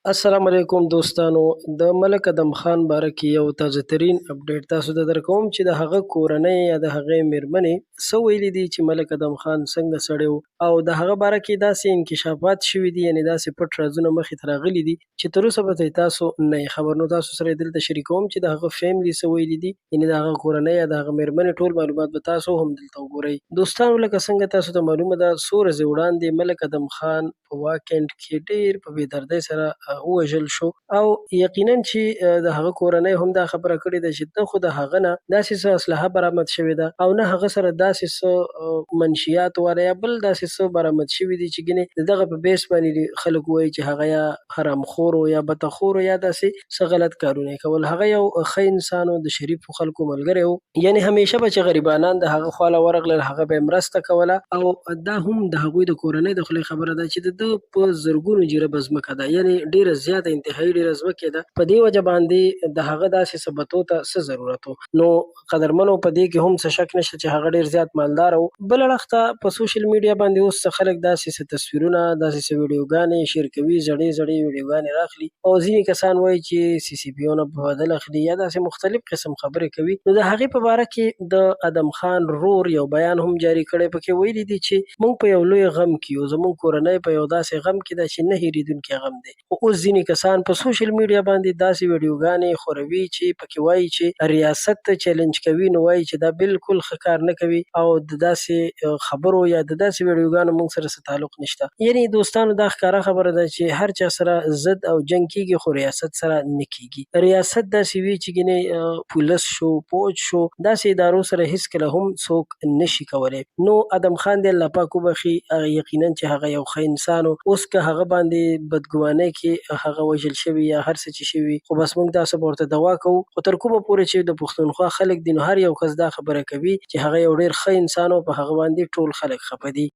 السلام علیکم دوستانو. د ملک ادم خان باره کې یو تازه ترین اپډیټ تاسو ته درکوم چې د هغه کورنۍ یا د هغې میرمنې څه ویلي دي چې ملک ادم خان څنګه سړی و او د هغه باره کې داسې انکشافات شوي دي، یعنې داسې پټ رازونه مخې ته راغلي دي چې تر اوسه به تاسو نه یې خبر. نو تاسو سره یې دلته شریکوم چې د هغه فیملی څه ویلي دي، یعنې د هغه کورنۍ یا د هغه میرمنې ټول معلومات به تاسو هم دلته وګورئ. دوستانو، لکه څنګه تاسو ته معلومه ده، څو ورځې وړاندې ملک ادم خان په واکینډ کې ډېر په بېدردۍ سره ووژل شو او یقینا چې د هغه کورنۍ هم دا خبره کړې ده چې نه خو د هغه نه داسې څه اسلحه برآمد شوې ده او نه هغه سره داسې څه منشیات والا یا بل داسې څه برآمد شوي دي چې ګنې د دغه په بیس باندې خلک وایي چې هغه یا حرامخور و یا بتخور و یا داسې څه غلط کارونه یې کول. هغه یو ښه انسان و، د شریفو خلکو ملګری و، یعنې همیشه به چې غریبانان د هغه خواله ورغلل هغه به یې مرسته کوله او دا هم د هغوی د کورنۍ د خولې خبره ده چې د ده په زرګونو جریبه ځمکه ده، یعنې ډېره زیاته انتهایي ډېره ځمکې ده. په دې وجه باندې د هغه داسې ثبتو ته څه ضرورت و. نو قدرمنو، په دې کې هم څه شک نشته چې هغه ډېر زیات مالداره و. بل اړخ ته په سوشل میډیا باندې اوس څه خلک داسې څه تصویرونه، داسې څه ویډیوګانې شیر کوي، زړې زړې ویډیوګانې راخلي او ځینې کسان وایي چې سی سی پي او نه په بدل اخلي یا داسې مختلف قسم خبرې کوي. نو د هغې په باره کې د ادم خان رور یو بیان هم جاری کړی، پکې ویلي دي چې موږ په یو لوی غم کې یو، زموږ کورنۍ په یو داسې غم کې ده چې نه هېرېدونکی غم دی. خو اوس ځینې کسان په سوشل میډیا باندې داسې ویډیوګانې خوروي چې پکې وایي چې ریاست ته چیلنج کوي، نو وایي چې دا بالکل ښه کار نه کوي او د داسې خبرو یا د داسې ویډیوګانو موږ سره څه تعلق نشته. یعنې دوستانو، دا ښکاره خبره ده چې هر چا سره ضد او جنګ کېږي خو ریاست سره نه کېږي. ریاست داسې وي چې ګنې پولیس شو، پوج شو، داسې ادارو سره هېڅکله هم څوک نشي کولی. نو ادم خان دې الله پاک وبخي، یقینا چې هغه یو ښه انسان و. اوس که هغه باندې بدګمانۍ کې هغه وژل شوي یا هر څه چې شوي، خو بس موږ دا څه به ورته دوا کوو. خو تر کومه پورې چې د پښتونخوا خلک دي، نو هر یو کس دا خبره کوي چې هغه یو ډېر ښه انسان و، په هغه باندې ټول خلک خفه دي.